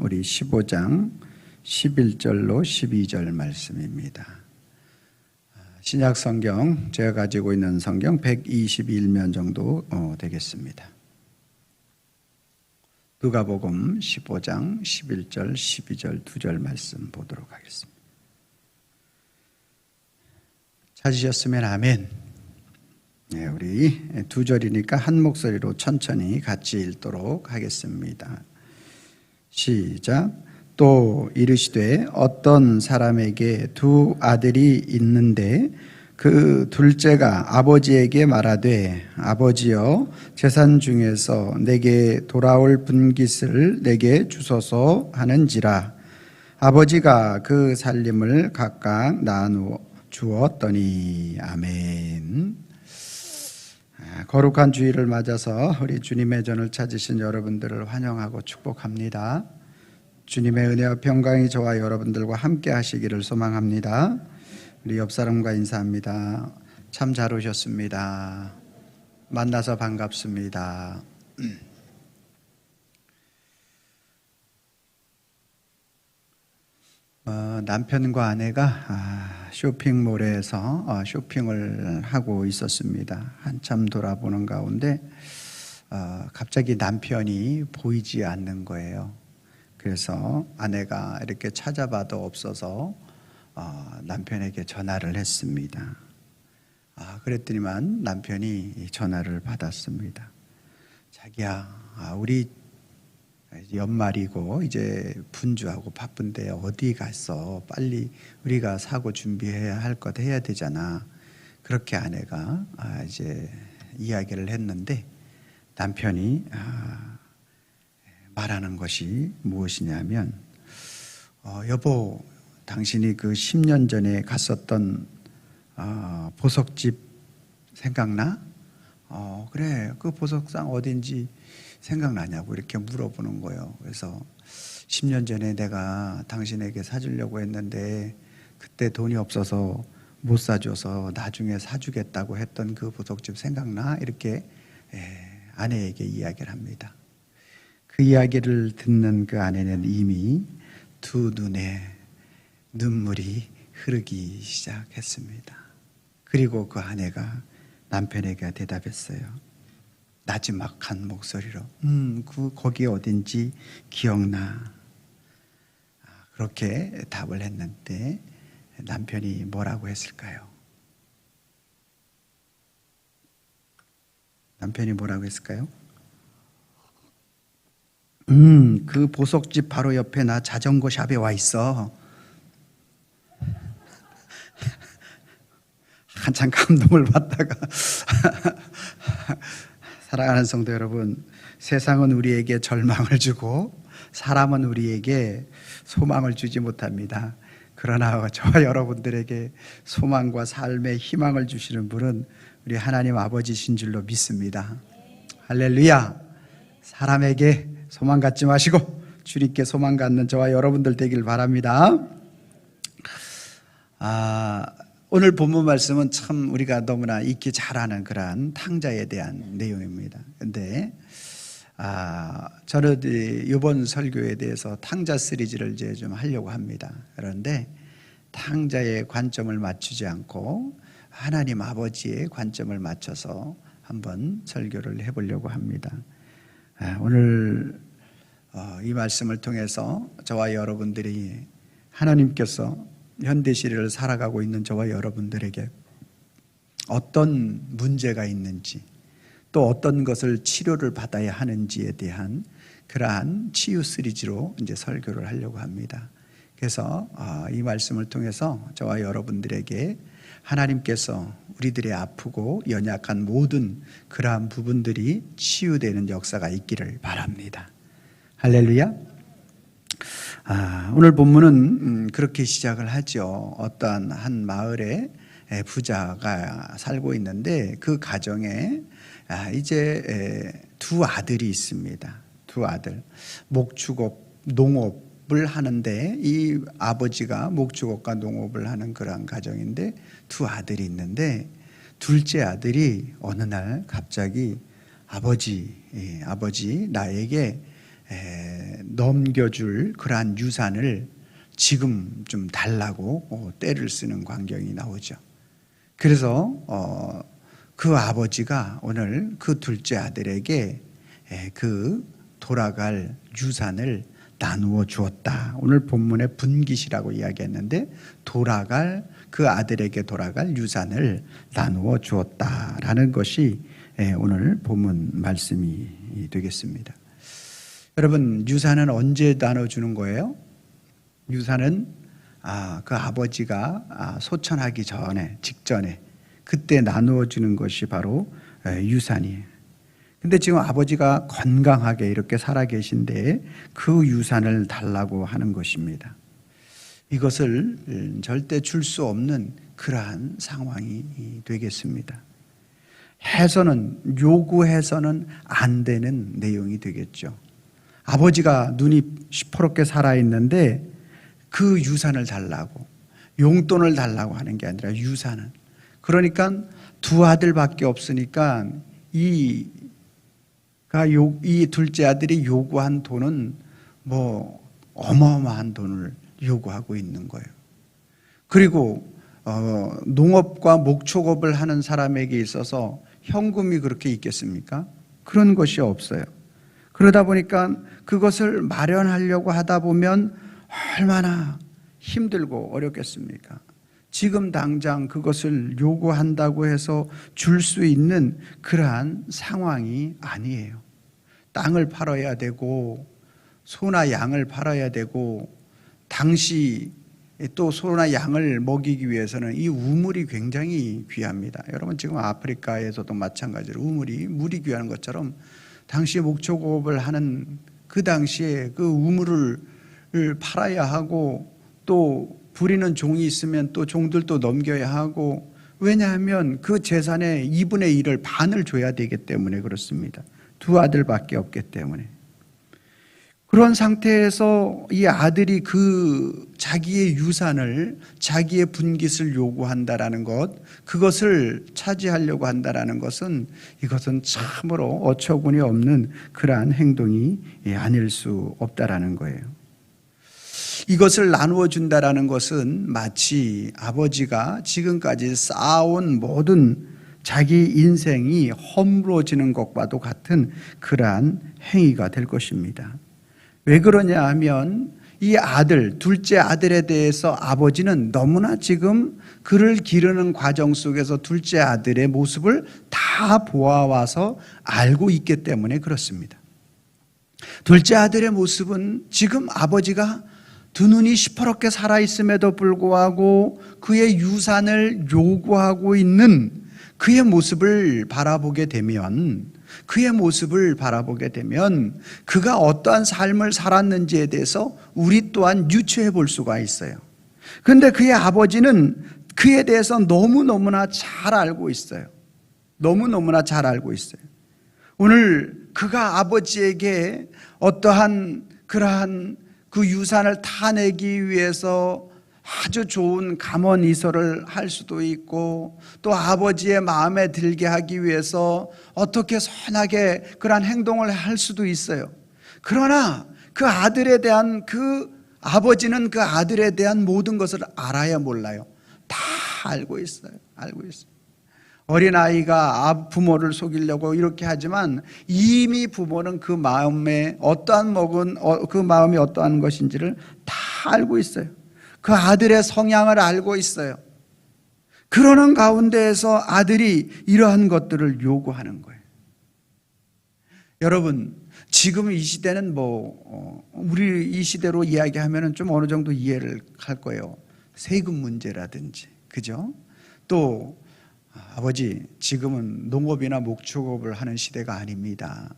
우리 15장 11절로 12절 말씀입니다. 신약 성경 제가 가지고 있는 성경 121면 정도 되겠습니다. 누가복음 15장 11절 12절 2절 말씀 보도록 하겠습니다. 찾으셨으면 아멘. 네, 우리 2절이니까 한 목소리로 천천히 같이 읽도록 하겠습니다. 시작. 또 이르시되 어떤 사람에게 두 아들이 있는데 그 둘째가 아버지에게 말하되 아버지여 재산 중에서 내게 돌아올 분깃을 내게 주소서 하는지라. 아버지가 그 살림을 각각 나누어 주었더니. 아멘. 거룩한 주일을 맞아서 우리 주님의 전을 찾으신 여러분들을 환영하고 축복합니다. 주님의 은혜와 평강이 저와 여러분들과 함께 하시기를 소망합니다. 우리 옆 사람과 인사합니다. 참 잘 오셨습니다. 만나서 반갑습니다. 남편과 아내가 쇼핑몰에서 쇼핑을 하고 있었습니다. 한참 돌아보는 가운데 갑자기 남편이 보이지 않는 거예요. 그래서 아내가 이렇게 찾아봐도 없어서 남편에게 전화를 했습니다. 그랬더니만 남편이 전화를 받았습니다. 자기야, 우리 연말이고 이제 분주하고 바쁜데 어디 갔어? 빨리 우리가 사고 준비해야 할 것 해야 되잖아. 그렇게 아내가 이제 이야기를 했는데 남편이 말하는 것이 무엇이냐면 여보, 당신이 그 10년 전에 갔었던 보석집 생각나? 그래, 그 보석상 어딘지 생각나냐고 이렇게 물어보는 거예요. 그래서 10년 전에 내가 당신에게 사주려고 했는데 그때 돈이 없어서 못 사줘서 나중에 사주겠다고 했던 그 보석집 생각나? 이렇게 아내에게 이야기를 합니다. 그 이야기를 듣는 그 아내는 이미 두 눈에 눈물이 흐르기 시작했습니다. 그리고 그 아내가 남편에게 대답했어요. 나지막한 목소리로 거기 어딘지 기억나. 그렇게 답을 했는데 남편이 뭐라고 했을까요? 남편이 뭐라고 했을까요? 그 보석집 바로 옆에 나 자전거 샵에 와 있어. 한참 감동을 받다가 사랑하는 성도 여러분, 세상은 우리에게 절망을 주고 사람은 우리에게 소망을 주지 못합니다. 그러나 저와 여러분들에게 소망과 삶의 희망을 주시는 분은 우리 하나님 아버지신 줄로 믿습니다. 할렐루야. 사람에게 소망 갖지 마시고 주님께 소망 갖는 저와 여러분들 되길 바랍니다. 오늘 본문 말씀은 참 우리가 너무나 읽기 잘하는 그러한 탕자에 대한 내용입니다. 그런데 저는 이번 설교에 대해서 탕자 시리즈를 이제 좀 하려고 합니다. 그런데 탕자의 관점을 맞추지 않고 하나님 아버지의 관점을 맞춰서 한번 설교를 해보려고 합니다. 오늘 이 말씀을 통해서 저와 여러분들이 하나님께서 현대시대를 살아가고 있는 저와 여러분들에게 어떤 문제가 있는지 또 어떤 것을 치료를 받아야 하는지에 대한 그러한 치유 시리즈로 이제 설교를 하려고 합니다. 그래서 이 말씀을 통해서 저와 여러분들에게 하나님께서 우리들의 아프고 연약한 모든 그러한 부분들이 치유되는 역사가 있기를 바랍니다. 할렐루야. 오늘 본문은 그렇게 시작을 하죠. 어떠한 한 마을에 부자가 살고 있는데 그 가정에 이제 두 아들이 있습니다. 두 아들. 목축업, 농업을 하는데 이 아버지가 목축업과 농업을 하는 그런 가정인데 두 아들이 있는데 둘째 아들이 어느 날 갑자기 아버지 나에게 넘겨줄 그러한 유산을 지금 좀 달라고 떼를 쓰는 광경이 나오죠. 그래서 그 아버지가 오늘 그 둘째 아들에게 그 돌아갈 유산을 나누어 주었다. 오늘 본문에 분깃이라고 이야기했는데 그 아들에게 돌아갈 유산을 나누어 주었다라는 것이 오늘 본문 말씀이 되겠습니다. 여러분, 유산은 언제 나눠주는 거예요? 유산은 그 아버지가 소천하기 직전에 그때 나누어 주는 것이 바로 유산이에요. 근데 지금 아버지가 건강하게 이렇게 살아 계신데 그 유산을 달라고 하는 것입니다. 이것을 절대 줄 수 없는 그러한 상황이 되겠습니다. 요구해서는 안 되는 내용이 되겠죠. 아버지가 눈이 시퍼렇게 살아있는데 그 유산을 달라고, 용돈을 달라고 하는 게 아니라 유산은. 그러니까 두 아들밖에 없으니까 이 둘째 아들이 요구한 돈은 어마어마한 돈을 요구하고 있는 거예요. 그리고 농업과 목축업을 하는 사람에게 있어서 현금이 그렇게 있겠습니까? 그런 것이 없어요. 그러다 보니까 그것을 마련하려고 하다 보면 얼마나 힘들고 어렵겠습니까? 지금 당장 그것을 요구한다고 해서 줄 수 있는 그러한 상황이 아니에요. 땅을 팔아야 되고 소나 양을 팔아야 되고, 당시 또 소나 양을 먹이기 위해서는 이 우물이 굉장히 귀합니다. 여러분, 지금 아프리카에서도 마찬가지로 물이 귀한 것처럼 당시 목축업을 하는 그 당시에 그 우물을 팔아야 하고, 또 부리는 종이 있으면 또 종들도 넘겨야 하고, 왜냐하면 그 재산의 2분의 1을 반을 줘야 되기 때문에 그렇습니다. 두 아들밖에 없기 때문에. 그런 상태에서 이 아들이 자기의 유산을, 자기의 분깃을 요구한다라는 것, 그것을 차지하려고 한다라는 것은, 이것은 참으로 어처구니 없는 그러한 행동이 아닐 수 없다라는 거예요. 이것을 나누어 준다라는 것은 마치 아버지가 지금까지 쌓아온 모든 자기 인생이 허물어지는 것과도 같은 그러한 행위가 될 것입니다. 왜 그러냐 하면 이 둘째 아들에 대해서 아버지는 너무나 지금 그를 기르는 과정 속에서 둘째 아들의 모습을 다 보아와서 알고 있기 때문에 그렇습니다. 둘째 아들의 모습은 지금 아버지가 두 눈이 시퍼렇게 살아있음에도 불구하고 그의 유산을 요구하고 있는 그의 모습을 바라보게 되면, 그가 어떠한 삶을 살았는지에 대해서 우리 또한 유추해 볼 수가 있어요. 그런데 그의 아버지는 그에 대해서 너무너무나 잘 알고 있어요. 오늘 그가 아버지에게 어떠한 그러한 그 유산을 타내기 위해서 아주 좋은 감언이설을 할 수도 있고, 또 아버지의 마음에 들게 하기 위해서 어떻게 선하게 그러한 행동을 할 수도 있어요. 그러나 아버지는 그 아들에 대한 모든 것을 알아야 몰라요. 다 알고 있어요. 어린아이가 부모를 속이려고 이렇게 하지만 이미 부모는 그 마음이 어떠한 것인지를 다 알고 있어요. 그 아들의 성향을 알고 있어요. 그러는 가운데에서 아들이 이러한 것들을 요구하는 거예요. 여러분, 지금 이 시대는 우리 이 시대로 이야기하면 좀 어느 정도 이해를 할 거예요. 세금 문제라든지, 그죠? 또 아버지, 지금은 농업이나 목축업을 하는 시대가 아닙니다.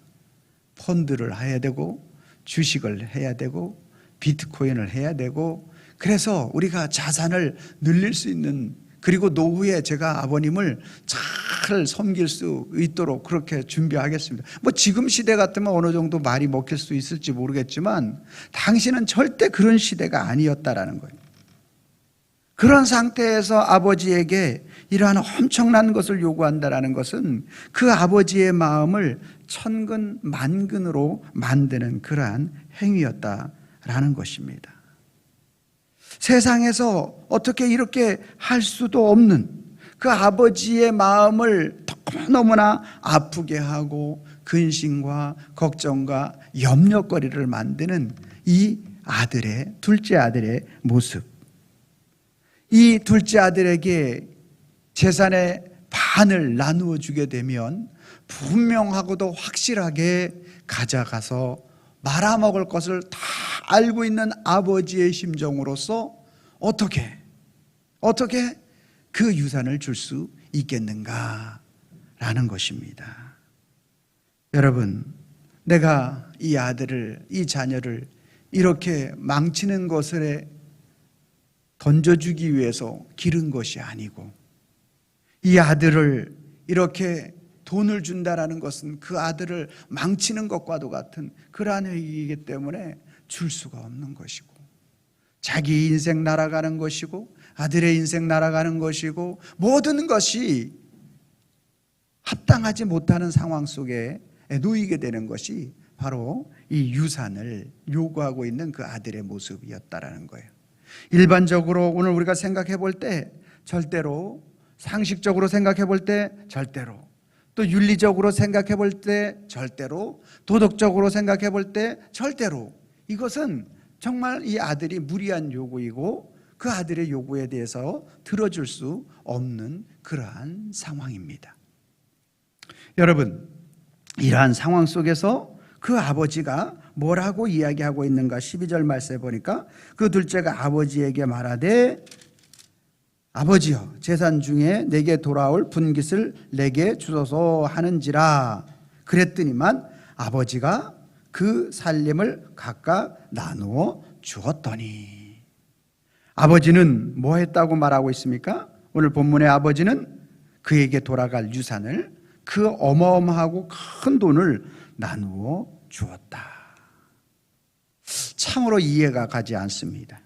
펀드를 해야 되고, 주식을 해야 되고, 비트코인을 해야 되고, 그래서 우리가 자산을 늘릴 수 있는, 그리고 노후에 제가 아버님을 잘 섬길 수 있도록 그렇게 준비하겠습니다. 지금 시대 같으면 어느 정도 말이 먹힐 수 있을지 모르겠지만 당시는 절대 그런 시대가 아니었다라는 거예요. 그런 상태에서 아버지에게 이러한 엄청난 것을 요구한다는 것은 그 아버지의 마음을 천근 만근으로 만드는 그러한 행위였다라는 것입니다. 세상에서 어떻게 이렇게 할 수도 없는 그 아버지의 마음을 너무나 아프게 하고 근심과 걱정과 염려거리를 만드는 이 아들의, 둘째 아들의 모습. 이 둘째 아들에게 재산의 반을 나누어 주게 되면 분명하고도 확실하게 가져가서 말아먹을 것을 다 알고 있는 아버지의 심정으로서 어떻게 그 유산을 줄 수 있겠는가 라는 것입니다. 여러분, 내가 이 아들을, 이 자녀를 이렇게 망치는 것에 던져주기 위해서 기른 것이 아니고, 이 아들을 이렇게 돈을 준다라는 것은 그 아들을 망치는 것과도 같은 그러한 행위이기 때문에 줄 수가 없는 것이고, 자기 인생 날아가는 것이고 아들의 인생 날아가는 것이고 모든 것이 합당하지 못하는 상황 속에 놓이게 되는 것이 바로 이 유산을 요구하고 있는 그 아들의 모습이었다라는 거예요. 일반적으로 오늘 우리가 생각해 볼 때 절대로, 상식적으로 생각해 볼 때 절대로, 또 윤리적으로 생각해 볼 때 절대로, 도덕적으로 생각해 볼 때 절대로, 이것은 정말 이 아들이 무리한 요구이고 그 아들의 요구에 대해서 들어줄 수 없는 그러한 상황입니다. 여러분, 이러한 상황 속에서 그 아버지가 뭐라고 이야기하고 있는가? 12절 말씀에 보니까 그 둘째가 아버지에게 말하되 아버지여, 재산 중에 내게 돌아올 분깃을 내게 주소서 하는지라. 그랬더니만 아버지가 그 살림을 각각 나누어 주었더니. 아버지는 뭐 했다고 말하고 있습니까? 오늘 본문의 아버지는 그에게 돌아갈 유산을, 그 어마어마하고 큰 돈을 나누어 주었다. 참으로 이해가 가지 않습니다.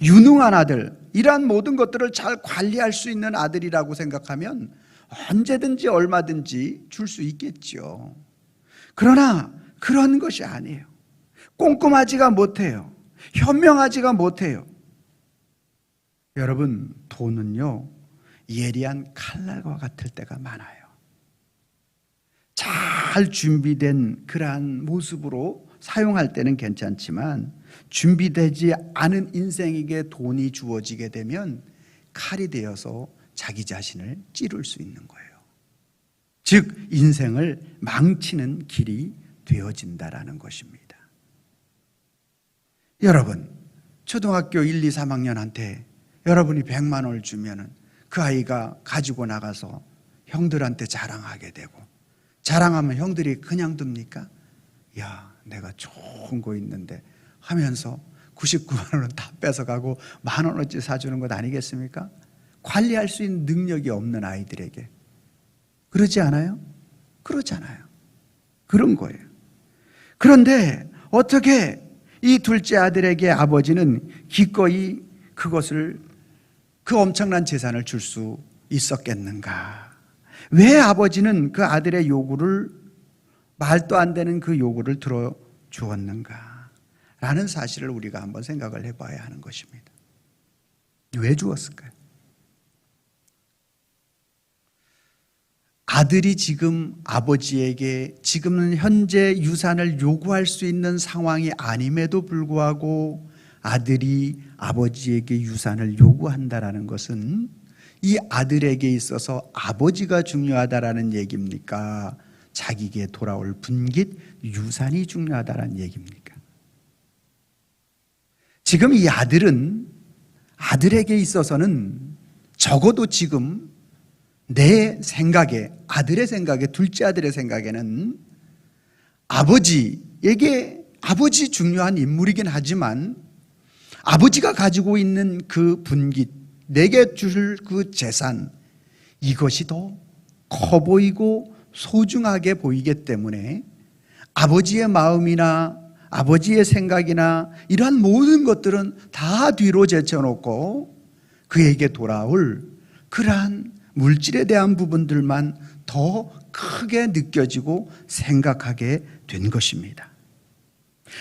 유능한 아들, 이러한 모든 것들을 잘 관리할 수 있는 아들이라고 생각하면 언제든지 얼마든지 줄 수 있겠죠. 그러나 그런 것이 아니에요. 꼼꼼하지가 못해요. 현명하지가 못해요. 여러분, 돈은요 예리한 칼날과 같을 때가 많아요. 잘 준비된 그러한 모습으로 사용할 때는 괜찮지만 준비되지 않은 인생에게 돈이 주어지게 되면 칼이 되어서 자기 자신을 찌를 수 있는 거예요. 즉 인생을 망치는 길이 되어진다라는 것입니다. 여러분, 초등학교 1, 2, 3학년한테 여러분이 100만 원을 주면은 그 아이가 가지고 나가서 형들한테 자랑하게 되고, 자랑하면 형들이 그냥 둡니까? 야, 내가 좋은 거 있는데 하면서 99만 원은 다 뺏어가고 10,000원어치 사주는 것 아니겠습니까? 관리할 수 있는 능력이 없는 아이들에게 그러지 않아요? 그렇잖아요. 그런 거예요. 그런데 어떻게 이 둘째 아들에게 아버지는 기꺼이 그것을, 그 엄청난 재산을 줄 수 있었겠는가? 왜 아버지는 그 아들의 요구를, 말도 안 되는 그 요구를 들어주었는가? 라는 사실을 우리가 한번 생각을 해봐야 하는 것입니다. 왜 주었을까요? 아들이 지금 아버지에게 지금은 현재 유산을 요구할 수 있는 상황이 아님에도 불구하고 아들이 아버지에게 유산을 요구한다라는 것은 이 아들에게 있어서 아버지가 중요하다라는 얘기입니까? 자기에게 돌아올 분깃, 유산이 중요하다라는 얘기입니까? 지금 이 아들은, 아들에게 있어서는 적어도 지금 내 생각에, 아들의 생각에, 둘째 아들의 생각에는 아버지에게, 아버지 중요한 인물이긴 하지만 아버지가 가지고 있는 그 분깃, 내게 줄 그 재산, 이것이 더 커 보이고 소중하게 보이기 때문에 아버지의 마음이나 아버지의 생각이나 이러한 모든 것들은 다 뒤로 제쳐놓고 그에게 돌아올 그러한 물질에 대한 부분들만 더 크게 느껴지고 생각하게 된 것입니다.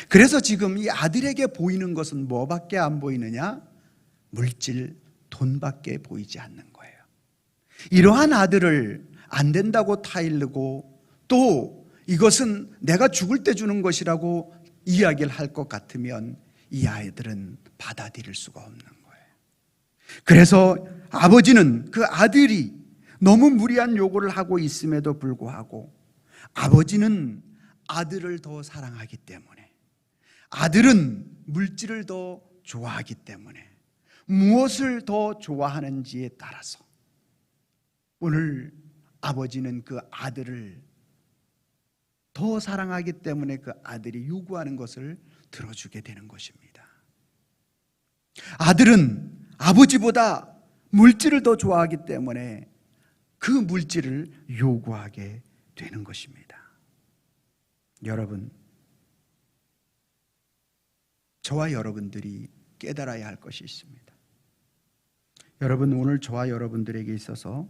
그래서 지금 이 아들에게 보이는 것은 뭐밖에 안 보이느냐? 물질, 돈밖에 보이지 않는 거예요. 이러한 아들을 안 된다고 타일르고 또 이것은 내가 죽을 때 주는 것이라고 이야기를 할 것 같으면 이 아이들은 받아들일 수가 없는 거예요. 그래서 아버지는 그 아들이 너무 무리한 요구를 하고 있음에도 불구하고 아버지는 아들을 더 사랑하기 때문에, 아들은 물질을 더 좋아하기 때문에 무엇을 더 좋아하는지에 따라서 오늘 아버지는 그 아들을 더 사랑하기 때문에 그 아들이 요구하는 것을 들어주게 되는 것입니다. 아들은 아버지보다 물질을 더 좋아하기 때문에 그 물질을 요구하게 되는 것입니다. 여러분, 저와 여러분들이 깨달아야 할 것이 있습니다. 여러분, 오늘 저와 여러분들에게 있어서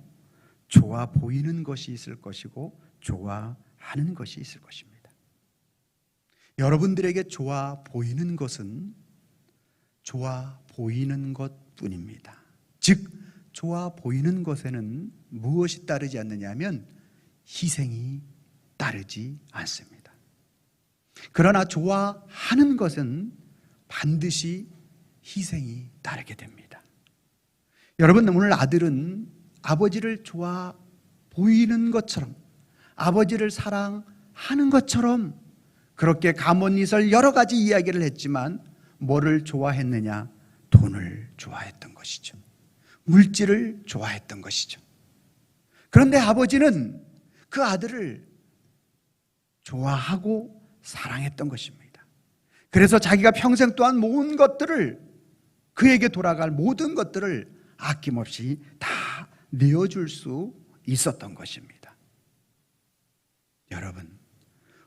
좋아 보이는 것이 있을 것이고 좋아하는 것이 있을 것입니다. 여러분들에게 좋아 보이는 것은 좋아 보이는 것뿐입니다. 즉, 좋아 보이는 것에는 무엇이 따르지 않느냐면 희생이 따르지 않습니다. 그러나 좋아하는 것은 반드시 희생이 따르게 됩니다. 여러분, 오늘 아들은 아버지를 좋아 보이는 것처럼, 아버지를 사랑하는 것처럼 그렇게 가모니설 여러 가지 이야기를 했지만 뭐를 좋아했느냐? 돈을 좋아했던 것이죠. 물질을 좋아했던 것이죠. 그런데 아버지는 그 아들을 좋아하고 사랑했던 것입니다. 그래서 자기가 평생 동안 모은 것들을, 그에게 돌아갈 모든 것들을 아낌없이 다 내어줄 수 있었던 것입니다. 여러분,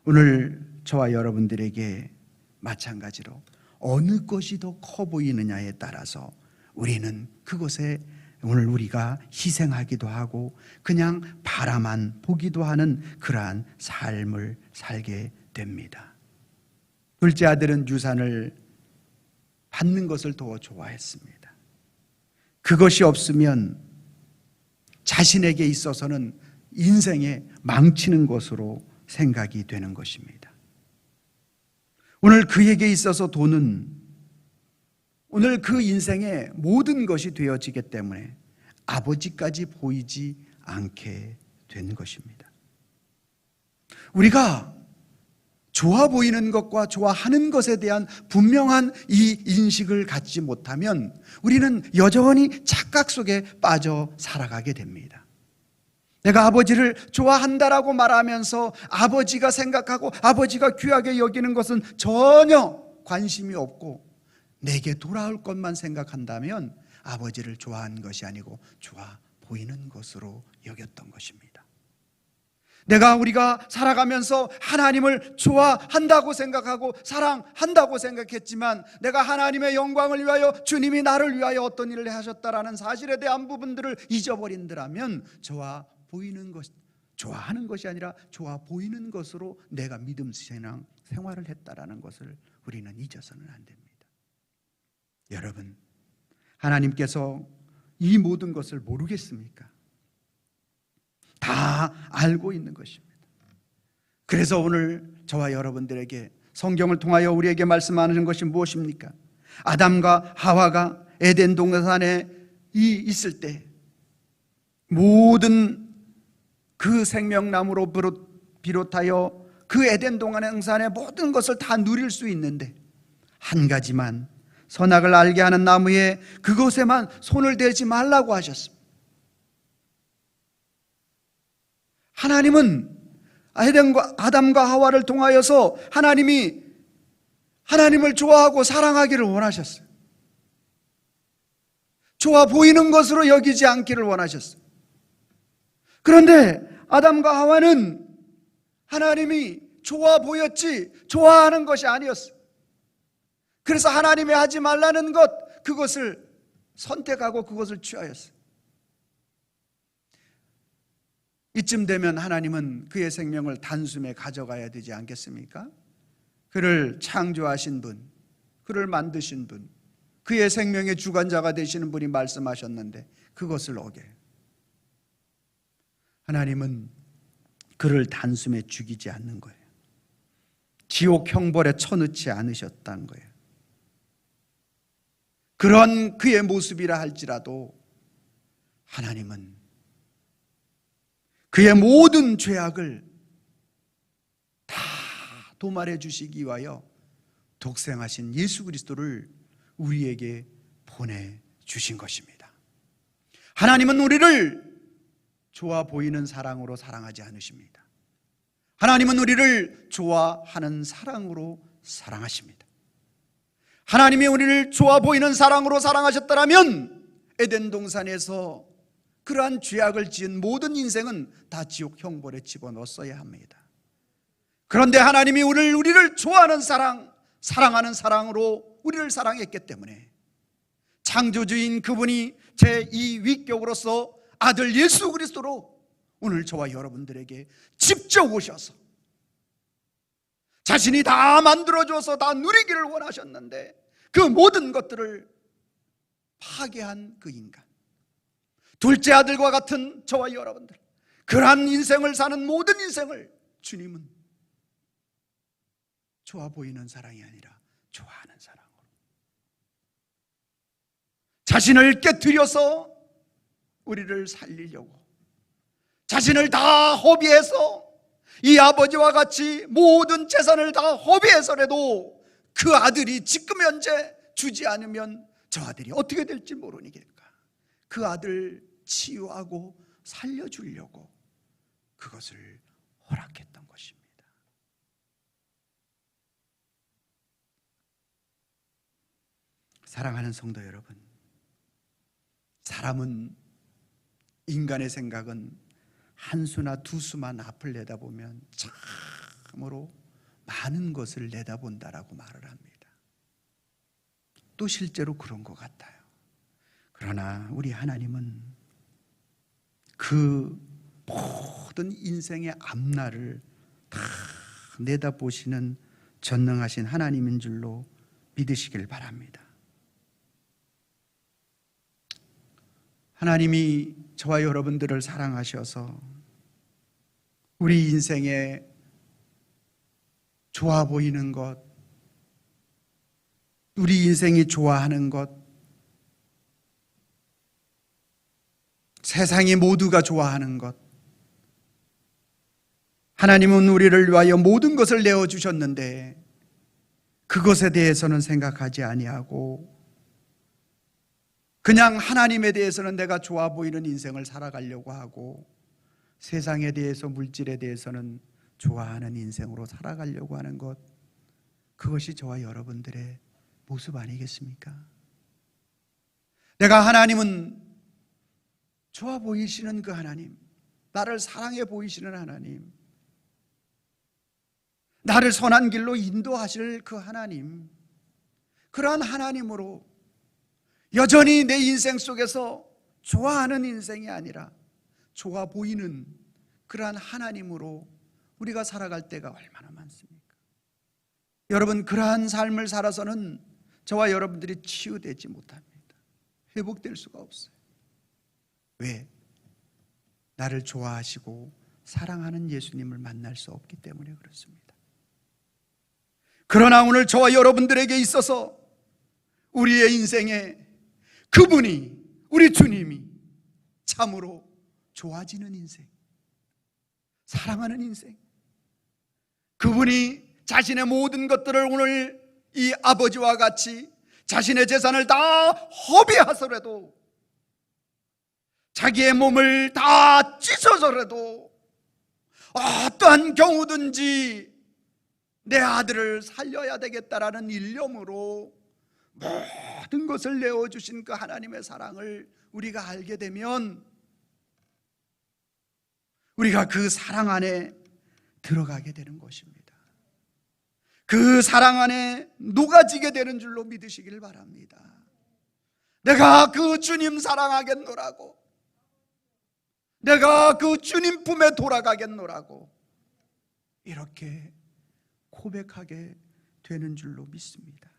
오늘 저와 여러분들에게 마찬가지로 어느 것이 더 커 보이느냐에 따라서 우리는 그것에 오늘 우리가 희생하기도 하고 그냥 바라만 보기도 하는 그러한 삶을 살게 됩니다. 둘째 아들은 유산을 받는 것을 더 좋아했습니다. 그것이 없으면 자신에게 있어서는 인생에 망치는 것으로 생각이 되는 것입니다. 오늘 그에게 있어서 돈은 오늘 그 인생의 모든 것이 되어지기 때문에 아버지까지 보이지 않게 된 것입니다. 우리가 좋아 보이는 것과 좋아하는 것에 대한 분명한 이 인식을 갖지 못하면 우리는 여전히 착각 속에 빠져 살아가게 됩니다. 내가 아버지를 좋아한다라고 말하면서 아버지가 생각하고 아버지가 귀하게 여기는 것은 전혀 관심이 없고 내게 돌아올 것만 생각한다면 아버지를 좋아한 것이 아니고 좋아 보이는 것으로 여겼던 것입니다. 우리가 살아가면서 하나님을 좋아한다고 생각하고 사랑한다고 생각했지만 내가 하나님의 영광을 위하여 주님이 나를 위하여 어떤 일을 하셨다라는 사실에 대한 부분들을 잊어버린다면 좋아 보이는 것, 좋아하는 것이 아니라 좋아 보이는 것으로 내가 믿음 신앙 생활을 했다라는 것을 우리는 잊어서는 안 됩니다. 여러분, 하나님께서 이 모든 것을 모르겠습니까? 다 알고 있는 것입니다. 그래서 오늘 저와 여러분들에게 성경을 통하여 우리에게 말씀하는 것이 무엇입니까? 아담과 하와가 에덴 동산에 있을 때 모든 그 생명나무로 비롯하여 그 에덴 동산의 모든 것을 다 누릴 수 있는데 한 가지만 선악을 알게 하는 나무에 그것에만 손을 대지 말라고 하셨습니다. 하나님은 아담과 하와를 통하여서 하나님이 하나님을 좋아하고 사랑하기를 원하셨어요. 좋아 보이는 것으로 여기지 않기를 원하셨어요. 그런데 아담과 하와는 하나님이 좋아 보였지 좋아하는 것이 아니었어요. 그래서 하나님이 하지 말라는 것, 그것을 선택하고 그것을 취하였어요. 이쯤 되면 하나님은 그의 생명을 단숨에 가져가야 되지 않겠습니까? 그를 창조하신 분, 그를 만드신 분, 그의 생명의 주관자가 되시는 분이 말씀하셨는데 그것을 어겨요. 하나님은 그를 단숨에 죽이지 않는 거예요. 지옥 형벌에 쳐넣지 않으셨다는 거예요. 그런 그의 모습이라 할지라도 하나님은 그의 모든 죄악을 다 도말해 주시기 위하여 독생하신 예수 그리스도를 우리에게 보내주신 것입니다. 하나님은 우리를 좋아 보이는 사랑으로 사랑하지 않으십니다. 하나님은 우리를 좋아하는 사랑으로 사랑하십니다. 하나님이 우리를 좋아 보이는 사랑으로 사랑하셨더라면 에덴 동산에서 그러한 죄악을 지은 모든 인생은 다 지옥 형벌에 집어넣었어야 합니다. 그런데 하나님이 우리를 좋아하는 사랑, 사랑하는 사랑으로 우리를 사랑했기 때문에 창조주인 그분이 제2위격으로서 아들 예수 그리스도로 오늘 저와 여러분들에게 직접 오셔서 자신이 다 만들어줘서 다 누리기를 원하셨는데 그 모든 것들을 파괴한 그 인간, 둘째 아들과 같은 저와 여러분들, 그러한 인생을 사는 모든 인생을 주님은 좋아 보이는 사랑이 아니라 좋아하는 사랑으로 자신을 깨뜨려서 우리를 살리려고 자신을 다 허비해서 이 아버지와 같이 모든 재산을 다 허비해서라도 그 아들이 지금 현재 주지 않으면 저 아들이 어떻게 될지 모르니까 그 아들 치유하고 살려주려고 그것을 허락했던 것입니다. 사랑하는 성도 여러분, 사람은, 인간의 생각은 한 수나 두 수만 앞을 내다보면 참으로 많은 것을 내다본다라고 말을 합니다. 또 실제로 그런 것 같아요. 그러나 우리 하나님은 그 모든 인생의 앞날을 다 내다보시는 전능하신 하나님인 줄로 믿으시길 바랍니다. 하나님이 저와 여러분들을 사랑하셔서 우리 인생에 좋아 보이는 것, 우리 인생이 좋아하는 것, 세상이 모두가 좋아하는 것, 하나님은 우리를 위하여 모든 것을 내어주셨는데 그것에 대해서는 생각하지 아니하고 그냥 하나님에 대해서는 내가 좋아 보이는 인생을 살아가려고 하고 세상에 대해서, 물질에 대해서는 좋아하는 인생으로 살아가려고 하는 것, 그것이 저와 여러분들의 모습 아니겠습니까? 내가 하나님은 좋아 보이시는 그 하나님, 나를 사랑해 보이시는 하나님, 나를 선한 길로 인도하실 그 하나님, 그러한 하나님으로 여전히 내 인생 속에서 좋아하는 인생이 아니라 좋아 보이는 그러한 하나님으로 우리가 살아갈 때가 얼마나 많습니까? 여러분, 그러한 삶을 살아서는 저와 여러분들이 치유되지 못합니다. 회복될 수가 없어요. 왜? 나를 좋아하시고 사랑하는 예수님을 만날 수 없기 때문에 그렇습니다. 그러나 오늘 저와 여러분들에게 있어서 우리의 인생에 그분이, 우리 주님이 참으로 좋아지는 인생, 사랑하는 인생, 그분이 자신의 모든 것들을 오늘 이 아버지와 같이 자신의 재산을 다 허비하서라도, 자기의 몸을 다 찢어서라도 어떠한 경우든지 내 아들을 살려야 되겠다라는 일념으로 모든 것을 내어주신 그 하나님의 사랑을 우리가 알게 되면 우리가 그 사랑 안에 들어가게 되는 것입니다. 그 사랑 안에 녹아지게 되는 줄로 믿으시길 바랍니다. 내가 그 주님 사랑하겠노라고, 내가 그 주님 품에 돌아가겠노라고 이렇게 고백하게 되는 줄로 믿습니다.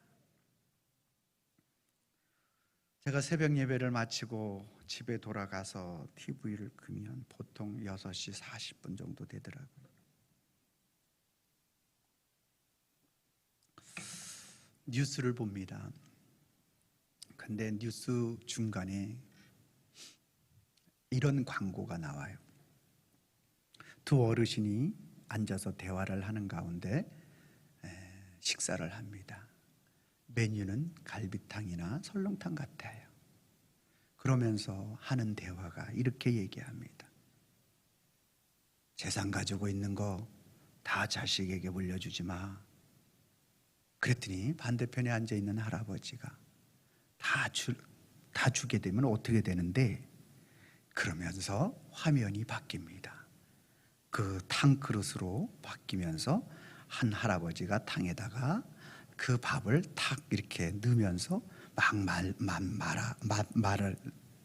제가 새벽 예배를 마치고 집에 돌아가서 TV를 끄면 보통 6시 40분 정도 되더라고요. 뉴스를 봅니다. 근데 뉴스 중간에 이런 광고가 나와요. 두 어르신이 앉아서 대화를 하는 가운데 식사를 합니다. 메뉴는 갈비탕이나 설렁탕 같아요. 그러면서 하는 대화가 이렇게 얘기합니다. 재산 가지고 있는 거 다 자식에게 물려주지 마. 그랬더니 반대편에 앉아있는 할아버지가 다 주게 되면 어떻게 되는데, 그러면서 화면이 바뀝니다. 그 탕 그릇으로 바뀌면서 한 할아버지가 탕에다가 그 밥을 탁 이렇게 넣으면서 막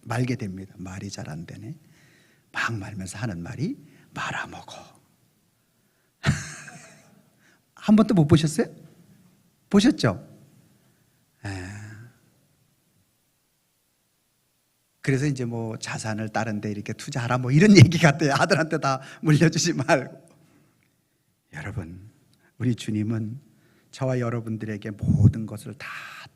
말게 됩니다. 말이 잘 안 되네. 막 말면서 하는 말이 말아먹어. 한 번도 못 보셨어요? 보셨죠? 그래서 이제 뭐 자산을 다른 데 이렇게 투자하라 뭐 이런 얘기 같아요. 아들한테 다 물려주지 말고. 여러분, 우리 주님은 저와 여러분들에게 모든 것을 다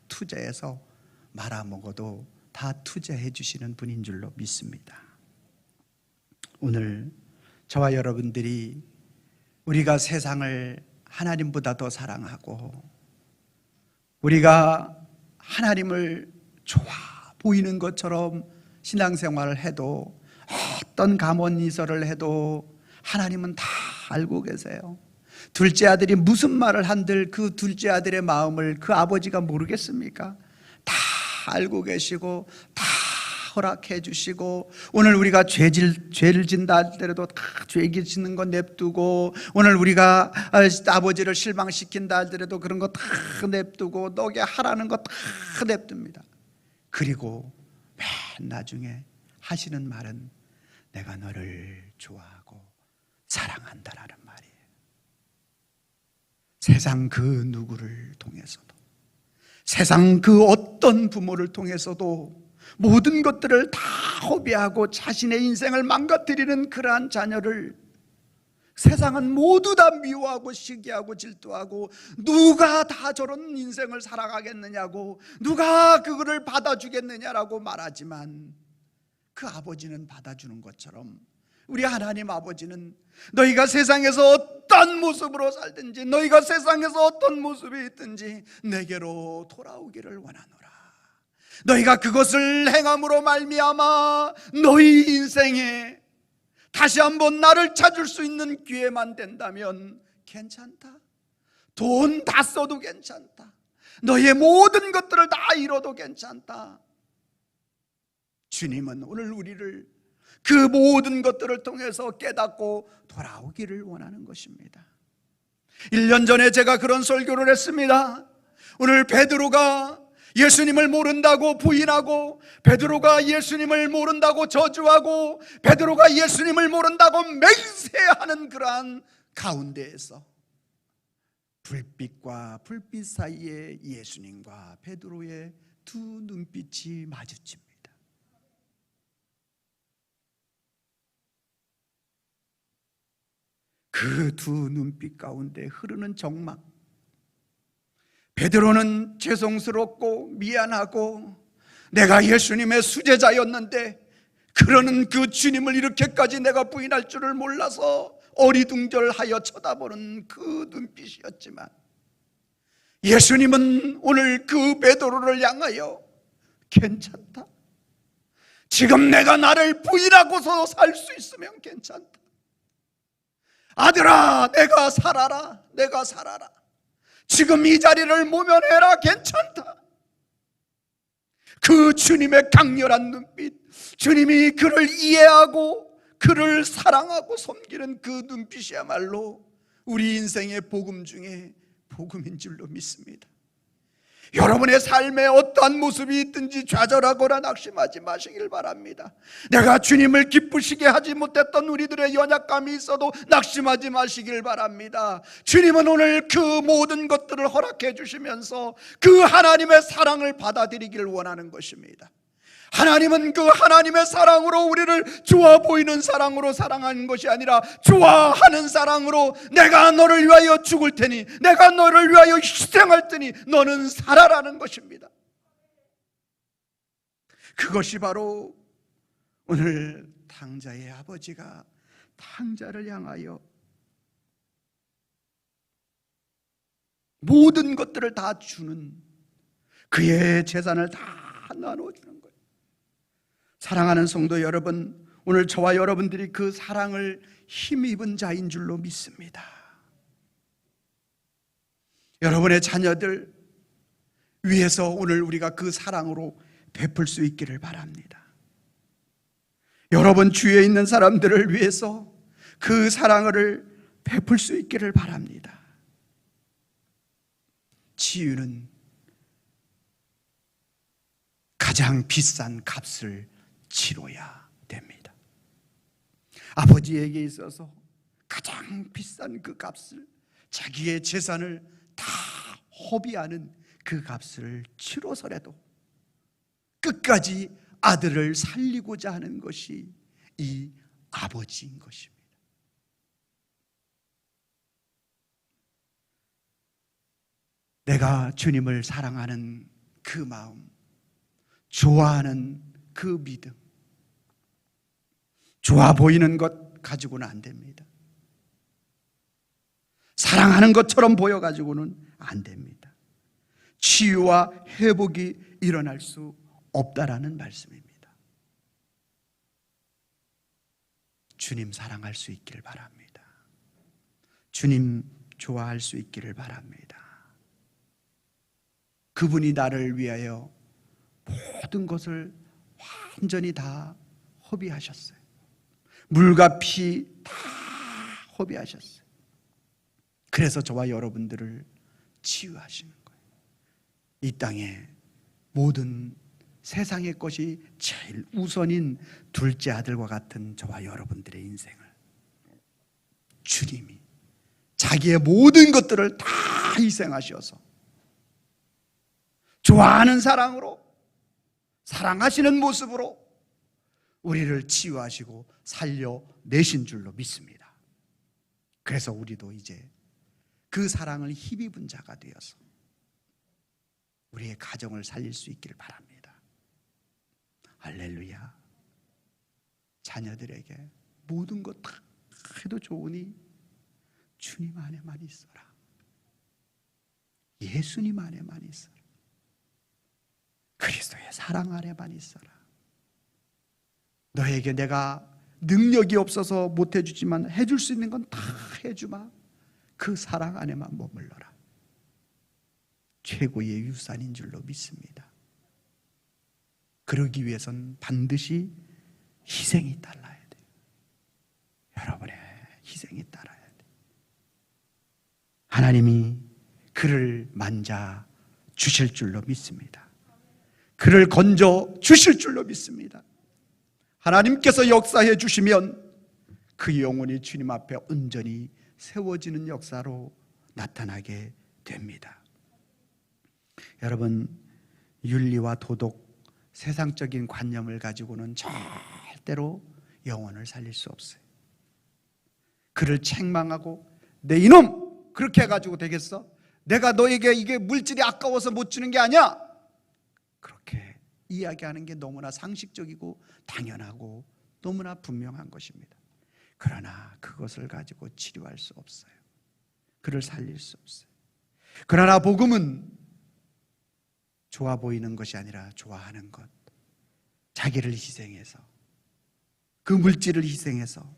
투자해서 말아먹어도 다 투자해 주시는 분인 줄로 믿습니다. 오늘 저와 여러분들이 우리가 세상을 하나님보다 더 사랑하고 우리가 하나님을 좋아 보이는 것처럼 신앙생활을 해도, 어떤 감언이설을 해도 하나님은 다 알고 계세요. 둘째 아들이 무슨 말을 한들 그 둘째 아들의 마음을 그 아버지가 모르겠습니까? 다 알고 계시고 다 허락해 주시고, 오늘 우리가 죄를 진다 할때라도 다 죄 짓는 거 냅두고, 오늘 우리가 아버지를 실망시킨다 할때라도 그런 거 다 냅두고, 너게 하라는 거 다 냅둡니다. 그리고 맨 나중에 하시는 말은 내가 너를 좋아하고 사랑한다라는 말이에요. 세상 그 누구를 통해서도, 세상 그 어떤 부모를 통해서도 모든 것들을 다 허비하고 자신의 인생을 망가뜨리는 그러한 자녀를 세상은 모두 다 미워하고 시기하고 질투하고, 누가 다 저런 인생을 살아가겠느냐고, 누가 그거를 받아주겠느냐라고 말하지만, 그 아버지는 받아주는 것처럼 우리 하나님 아버지는 너희가 세상에서 어떤 모습으로 살든지, 너희가 세상에서 어떤 모습이 있든지 내게로 돌아오기를 원하노라. 너희가 그것을 행함으로 말미암아 너희 인생에 다시 한번 나를 찾을 수 있는 기회만 된다면 괜찮다. 돈 다 써도 괜찮다. 너희의 모든 것들을 다 잃어도 괜찮다. 주님은 오늘 우리를 그 모든 것들을 통해서 깨닫고 돌아오기를 원하는 것입니다. 1년 전에 제가 그런 설교를 했습니다. 오늘 베드로가 예수님을 모른다고 부인하고, 베드로가 예수님을 모른다고 저주하고, 베드로가 예수님을 모른다고 맹세하는 그러한 가운데에서 불빛과 불빛 사이에 예수님과 베드로의 두 눈빛이 마주칩니다. 그 두 눈빛 가운데 흐르는 정막, 베드로는 죄송스럽고 미안하고 내가 예수님의 수제자였는데 그러는 그 주님을 이렇게까지 내가 부인할 줄을 몰라서 어리둥절하여 쳐다보는 그 눈빛이었지만, 예수님은 오늘 그 베드로를 향하여 괜찮다. 지금 내가 나를 부인하고서 살 수 있으면 괜찮다. 아들아, 내가 살아라. 내가 살아라. 지금 이 자리를 모면해라. 괜찮다. 그 주님의 강렬한 눈빛, 주님이 그를 이해하고 그를 사랑하고 섬기는 그 눈빛이야말로 우리 인생의 복음 중에 복음인 줄로 믿습니다. 여러분의 삶에 어떠한 모습이 있든지 좌절하거나 낙심하지 마시길 바랍니다. 내가 주님을 기쁘시게 하지 못했던 우리들의 연약감이 있어도 낙심하지 마시길 바랍니다. 주님은 오늘 그 모든 것들을 허락해 주시면서 그 하나님의 사랑을 받아들이길 원하는 것입니다. 하나님은 그 하나님의 사랑으로 우리를 좋아 보이는 사랑으로 사랑하는 것이 아니라 좋아하는 사랑으로 내가 너를 위하여 죽을 테니, 내가 너를 위하여 희생할 테니 너는 살아라는 것입니다. 그것이 바로 오늘 탕자의 아버지가 탕자를 향하여 모든 것들을 다 주는, 그의 재산을 다 나눠주는 거예요. 사랑하는 성도 여러분, 오늘 저와 여러분들이 그 사랑을 힘입은 자인 줄로 믿습니다. 여러분의 자녀들 위해서 오늘 우리가 그 사랑으로 베풀 수 있기를 바랍니다. 여러분 주위에 있는 사람들을 위해서 그 사랑을 베풀 수 있기를 바랍니다. 치유는 가장 비싼 값을 치러야 됩니다. 아버지에게 있어서 가장 비싼 그 값을, 자기의 재산을 다 허비하는 그 값을 치러서라도 끝까지 아들을 살리고자 하는 것이 이 아버지인 것입니다. 내가 주님을 사랑하는 그 마음, 좋아하는 그 믿음, 좋아 보이는 것 가지고는 안 됩니다. 사랑하는 것처럼 보여가지고는 안 됩니다. 치유와 회복이 일어날 수 없다라는 말씀입니다. 주님 사랑할 수 있기를 바랍니다. 주님 좋아할 수 있기를 바랍니다. 그분이 나를 위하여 모든 것을 완전히 다 허비하셨어요. 물과 피 다 허비하셨어요. 그래서 저와 여러분들을 치유하시는 거예요. 이 땅에 모든 세상의 것이 제일 우선인 둘째 아들과 같은 저와 여러분들의 인생을 주님이 자기의 모든 것들을 다 희생하셔서 좋아하는 사랑으로, 사랑하시는 모습으로 우리를 치유하시고 살려내신 줄로 믿습니다. 그래서 우리도 이제 그 사랑을 힘입은 자가 되어서 우리의 가정을 살릴 수 있기를 바랍니다. 할렐루야. 자녀들에게 모든 것 다 해도 좋으니 주님 안에만 있어라. 예수님 안에만 있어라. 그리스도의 사랑 안에만 있어라. 너에게 내가 능력이 없어서 못 해주지만 해줄 수 있는 건 다 해주마. 그 사랑 안에만 머물러라. 최고의 유산인 줄로 믿습니다. 그러기 위해선 반드시 희생이 따라야 돼요. 여러분의 희생이 따라야 돼요. 하나님이 그를 만져 주실 줄로 믿습니다. 그를 건져 주실 줄로 믿습니다. 하나님께서 역사해 주시면 그 영혼이 주님 앞에 온전히 세워지는 역사로 나타나게 됩니다. 여러분, 윤리와 도덕, 세상적인 관념을 가지고는 절대로 영혼을 살릴 수 없어요. 그를 책망하고 내 이놈 그렇게 해가지고 되겠어? 내가 너에게 이게 물질이 아까워서 못 주는 게 아니야. 그렇게 이야기하는 게 너무나 상식적이고 당연하고 너무나 분명한 것입니다. 그러나 그것을 가지고 치료할 수 없어요. 그를 살릴 수 없어요. 그러나 복음은 좋아 보이는 것이 아니라 좋아하는 것, 자기를 희생해서, 그 물질을 희생해서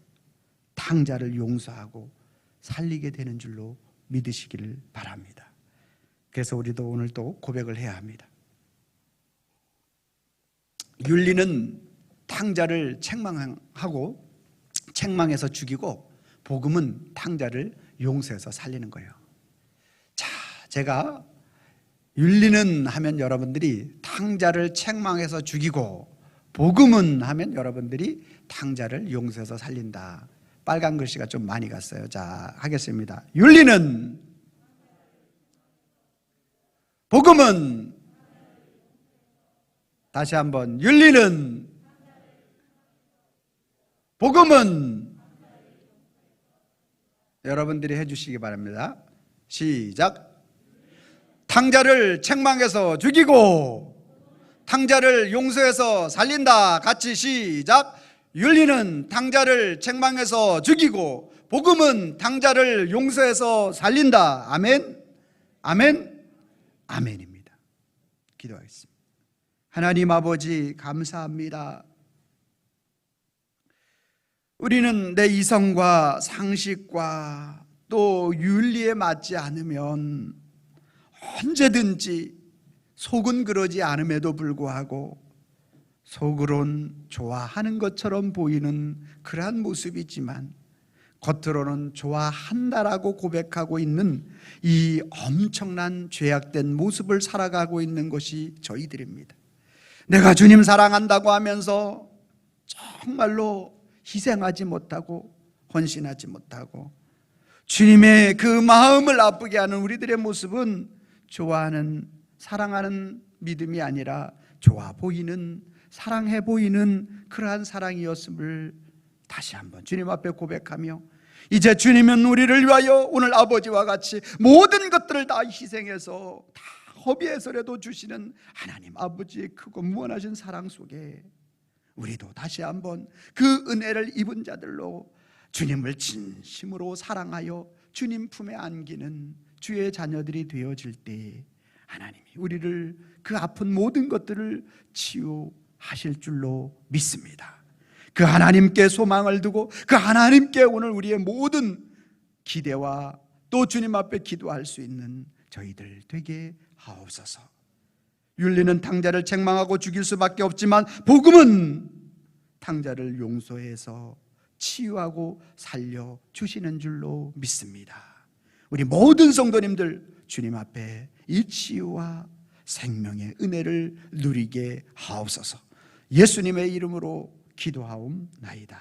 탕자를 용서하고 살리게 되는 줄로 믿으시기를 바랍니다. 그래서 우리도 오늘 또 고백을 해야 합니다. 윤리는 탕자를 책망하고 책망해서 죽이고, 복음은 탕자를 용서해서 살리는 거예요. 자, 제가 윤리는 하면 여러분들이 탕자를 책망해서 죽이고, 복음은 하면 여러분들이 탕자를 용서해서 살린다. 빨간 글씨가 좀 많이 갔어요. 자, 하겠습니다. 윤리는, 복음은, 다시 한번, 윤리는, 복음은, 여러분들이 해주시기 바랍니다. 시작. 탕자를 책망해서 죽이고 탕자를 용서해서 살린다. 같이 시작. 윤리는 탕자를 책망해서 죽이고 복음은 탕자를 용서해서 살린다. 아멘, 아멘, 아멘입니다. 기도하겠습니다. 하나님 아버지, 감사합니다. 우리는 내 이성과 상식과 또 윤리에 맞지 않으면 언제든지, 속은 그러지 않음에도 불구하고 속으론 좋아하는 것처럼 보이는 그러한 모습이지만 겉으로는 좋아한다라고 고백하고 있는 이 엄청난 죄악된 모습을 살아가고 있는 것이 저희들입니다. 내가 주님 사랑한다고 하면서 정말로 희생하지 못하고 헌신하지 못하고 주님의 그 마음을 아프게 하는 우리들의 모습은 좋아하는, 사랑하는 믿음이 아니라 좋아 보이는, 사랑해 보이는 그러한 사랑이었음을 다시 한번 주님 앞에 고백하며, 이제 주님은 우리를 위하여 오늘 아버지와 같이 모든 것들을 다 희생해서 다 허비해서라도 주시는 하나님 아버지의 크고 무한하신 사랑 속에 우리도 다시 한번 그 은혜를 입은 자들로 주님을 진심으로 사랑하여 주님 품에 안기는 주의 자녀들이 되어질 때 하나님이 우리를 그 아픈 모든 것들을 치유하실 줄로 믿습니다. 그 하나님께 소망을 두고 그 하나님께 오늘 우리의 모든 기대와 또 주님 앞에 기도할 수 있는 저희들 되게 하옵소서. 윤리는 탕자를 책망하고 죽일 수밖에 없지만 복음은 탕자를 용서해서 치유하고 살려주시는 줄로 믿습니다. 우리 모든 성도님들 주님 앞에 이 치유와 생명의 은혜를 누리게 하옵소서. 예수님의 이름으로 기도하옵나이다.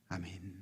아멘.